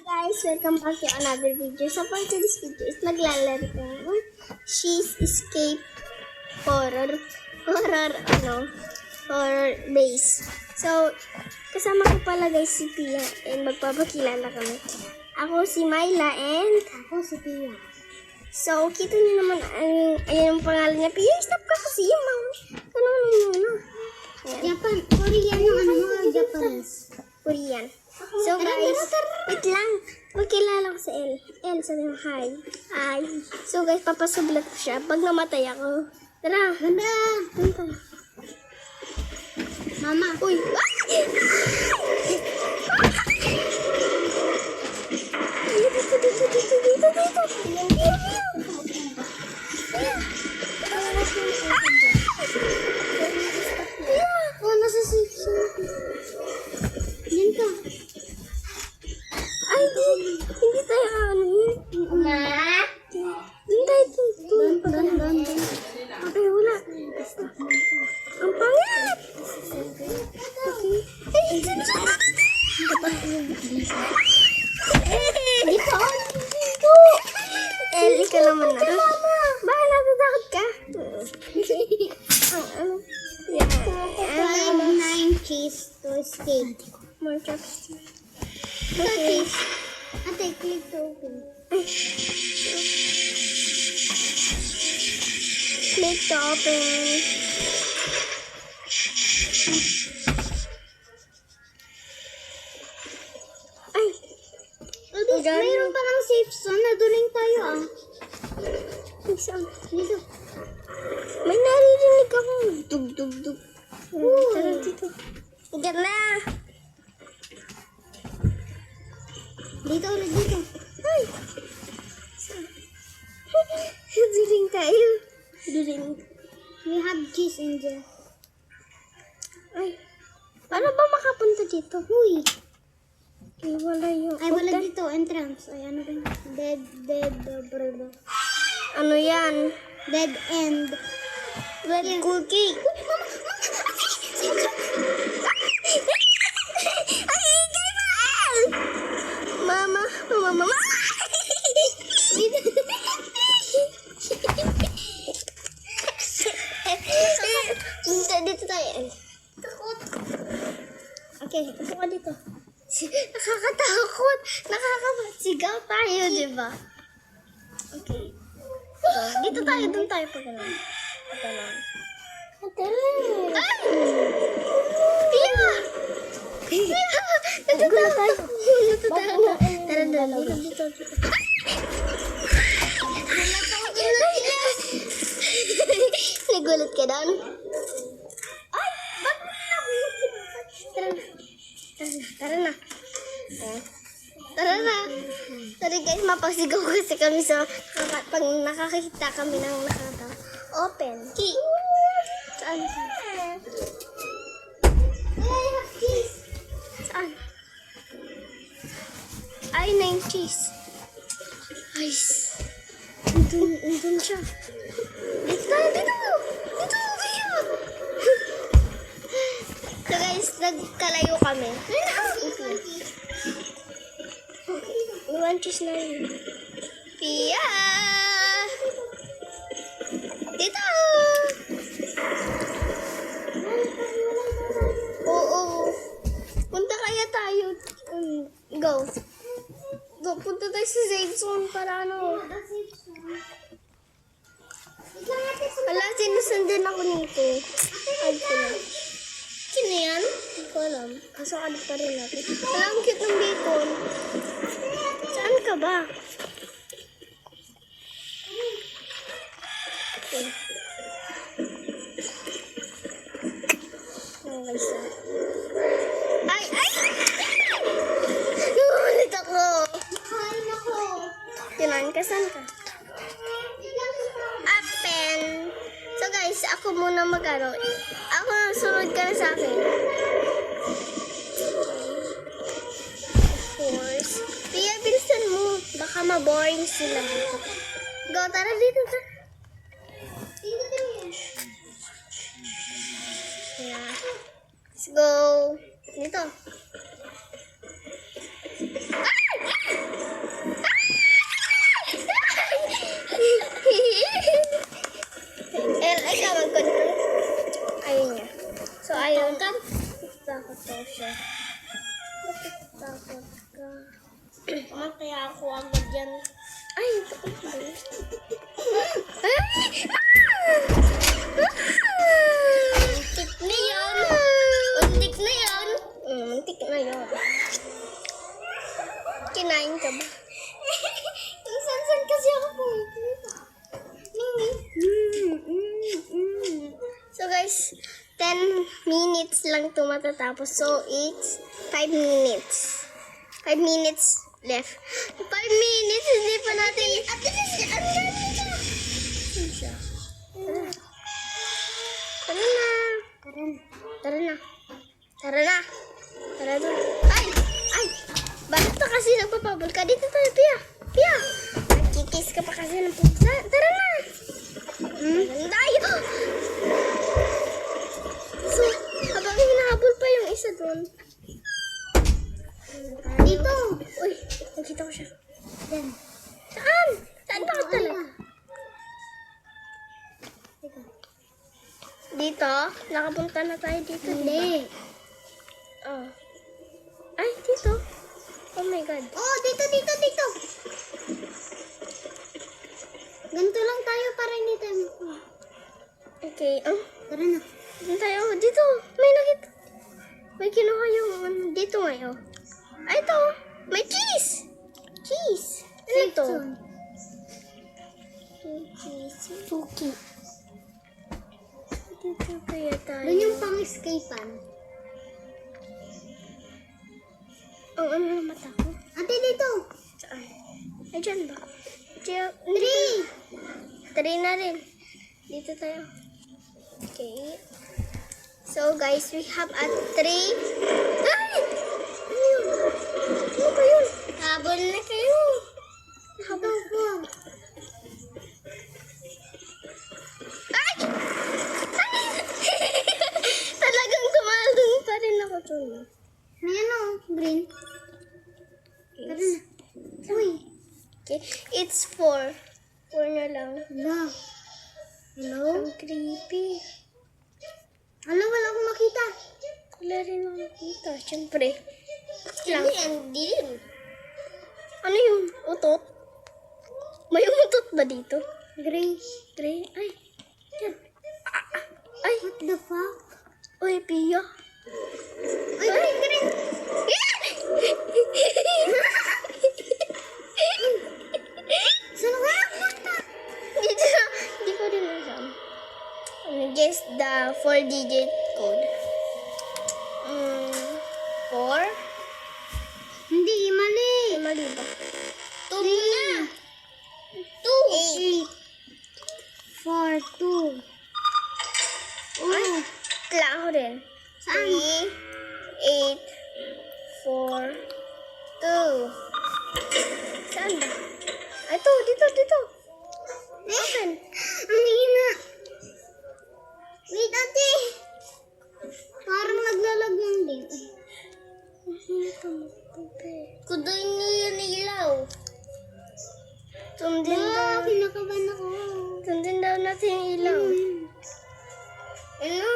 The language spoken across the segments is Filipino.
Guys, welcome back to another video. So for today's video is maglalaro ko ng She's Escape Horror base. So, kasama ko pala guys si Pia and magpapakilala kami. Ako si Myla and Ako si Pia. so, kita niyo naman ayan ang pangalan niya. Pia, stop ka kasi yung muna. Japan, Korean yung ano mo, Japanese. Korean. So guys, wait lang. Magkilala ko sa El. El, sabi mo, hi. Hi. So guys, papasublat ko siya pag namatay ako. Tara. Ganda! Punta. Mama. Uy. Oh, nasa section. Yan ka. Ay, hindi tayo ano yun. Doon tayo doon. Doon. Okay, wala. Ang pangit. Okay. Ay, sino siya? Dito. El, ikaw naman na. Bakit natatakot ka? Ano? Yeah. 5-9 cheese to escape. More chopsticks. Okay. Ate, click to open. Click to open. Ay! Mayroon pa ng safe zone. Naduling tayo ah. Isang. Dito. May naririnig akong dug. Tara dito. Diyan na! Dito ulit dito. Ay! During tayo. During. We have cheese in there. Ay. Paano ba makapunta dito? Uy. Ay, wala yung... Ay, wala dito. Entrance. Ay, ano ba? Ano yan? Dead end. Red cookie. Ay, ikay mahal! Mama. Dito tayo. Okay, upo ka dito. Nakakatakot. Nakakasigaw tayo, di ba? Okay. So, dito tayo, doon tayo pag ganun. Pag ganun. Ay! Pia! Natatakot ako. Tara, dito. Nagulat ka doon? Ay! Ba't mo nagulat? Tara na. Tara guys, mapasigaw kasi kami sa pag nakakita kami ng nakatawa. Open. Key. Saan? Saan? Ay, 9 cheese. Ay, andun siya. Dito tayo, dito! So guys, nagkalayo kami. One cheese na yun. Pia! Dito! Oo. Punta kaya tayo. Go. Punta tayo sa safe zone para ano. Wala, sinusundan ako nito. Ay, ko na. Sino yan? Hindi ko alam. Kaso ano pa rin natin. Wala, ang cute ng bacon. Saan ka ba? Okay. Okay, so. Ay! Nakulit ako! Tinan ka, saan ka? Apen! So guys, ako muna mag-ano. Ako, sunod ka na sa akin. Of course. Pia, bilisan mo. Baka ma-boring sila dito. Go, tara dito. Yeah. Let's go. Dito. Ah! kaya ako agad yan. Ay, ito ko ba yun? Muntik na yan. Muntik na yan. Muntik na yan. Kinain ka ba? San kasi ako pumunta. So guys, 10 minutes lang ito matatapos. So it's 5 minutes. 5 minutes left. 5 minutes, hindi pa natin... At least, ang dami ka. Saan siya? Tara na. Tara na. Tara na. Tara doon. Ay! Ay! Bakit pa kasi nagpapabol ka? Dito tayo, Pia. Pia! Nagkikis ka pa kasi ng pusa. Tara na. Tayo! So, habang hinahabol pa yung isa doon. Dito. Uy, nakita ko siya. Yan. Saan? Saan pa talaga? Dito? Nakapunta na tayo dito. Hindi. Oh. Ay, dito. Oh my God. Oh, dito. Ganito lang tayo para hindi tayo makuha. Okay. Oh, Tara na. dito tayo. Dito. May nakita. May kinuha yung dito ngayon. Ay, ito. May cheese. Cheese. Ano ito? Cheese. Suki. Dito kaya tayo. Doon yung pang-escapean. Ang ano na mata ko? Ate, dito. Saan? Ay, dyan ba? Diyan. 3. 3 na rin. Dito tayo. Okay. So, guys, we have a 3. Ay! Ano yun? Ano ba yun? Habol na kayo. Habol po. Ay! Ay! Talagang tumalong pa rin ako dun. Ayan o, green. Tara na. Uy. Okay. It's 4. 4 na lang. Hala. Hello? Ang creepy. Hala, wala akong makita. Wala rin ako nakita. Siyempre. Hindi, hindi. Ano yung utot? May utot ba dito? Gray. Gray. Ay. Yan. Ay. What the fuck? Uy, Pia. Uy, green. Saan ka napunta? Hindi ko rin alam. Guess the 4-digit code. 4? Hindi, mali. Mali ba? 2 na. 2. 8. 4, 2. Ay, tala ako rin. Saan? 3, 8, 4, 2. Saan ba? Ito, dito. Open. Ang hina. Wait, ate. Parang naglalag yung din. Kudoy niyo yung ilaw. Sundin daw. Kinakabahan ako. Sundin daw natin yung ilaw. Ano?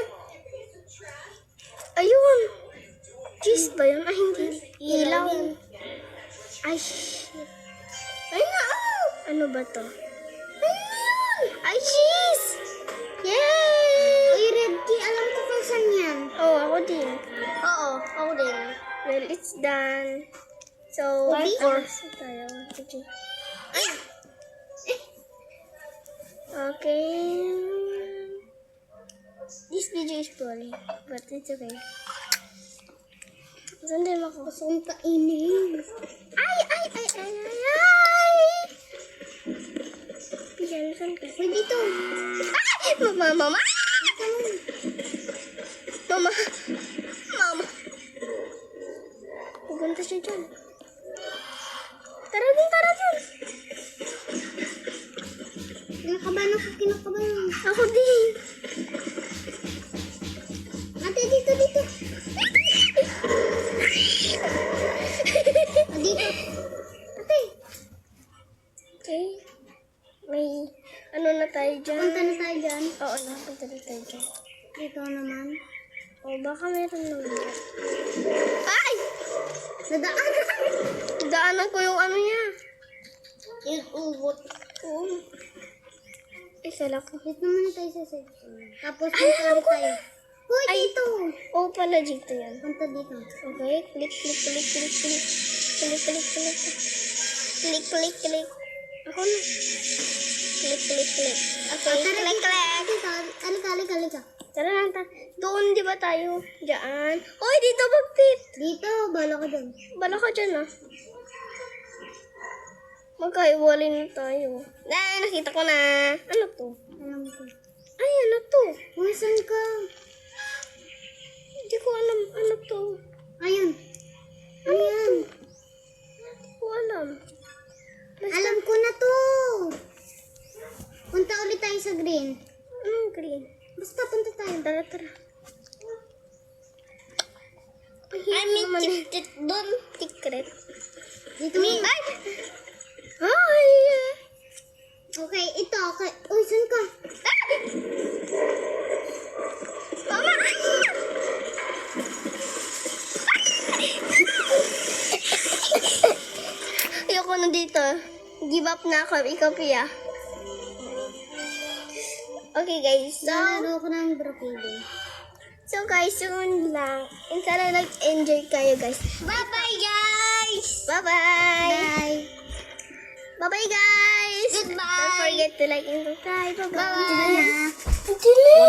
Ayun. Cheese ba yun? Ay, hindi. Ilaw. Ay, shit. Ay, na. Ano ba to? Ay, cheese! Yay! Uy, Red Key, alam ko kung saan yan. Oh, ako din. Oo, ako din. Well, it's done. So, Ubi? tayo. Ay! Okay. This video is boring, but it's okay. Sundin mo ako. Gusto kong kainin. Ay! Piyan, saan ka? Uy, dito. Ay! Mama! Pupunta siya dyan. Tara dun. Kinakabahan ako. Ako din. Ate, dito. Dito. Ate, Okay. May ano na tayo dyan. punta na tayo dyan. Oo, nakapunta na tayo dyan. Dito naman. O, baka meron naman. Ay! Nadaan. Daanan ko yung ano niya. Yung ubot. Oo. Isa lang ko. Dito muna tayo sa safe zone. Tapos punta ulit tayo. Hoy, dito! Oo pala dito yan. Punta dito. Okay, click, click, click, click, click. Click, click, click. Click, click, click. Ako na. Click, click, click. Okay, click, click. Dito, alika. Tara lang ta. Doon di ba tayo? Diyan. Oy, dito mag-fit. Dito, bala ko dun. Bala ka dyan ah. Magkaiwalay na tayo. Nakita ko na. Ano to? Alam ko. Ay, ano to? Masan ka? Hindi ko alam. Ano to? Ayun. Ayan. Hindi ko alam. Alam ko na to. Punta ulit tayo sa green. Anong green? Basta punta tayo. Tara, tara. Ay, may tip doon. Secret. Dito may... Ay! Ay! Okay, ito. Okay. Uy, saan ka? Mama! Ayoko na dito. Give up na ako. Ikaw, Pia. Okay, guys. Lalaro ko ng brokili. So, guys, yun lang. And sana nag-enjoy kayo, guys. Bye-bye, guys! Bye-bye! Bye. Bye-bye, guys! Goodbye. Don't forget to like and subscribe. Bye-bye! Bye. Ang dilim!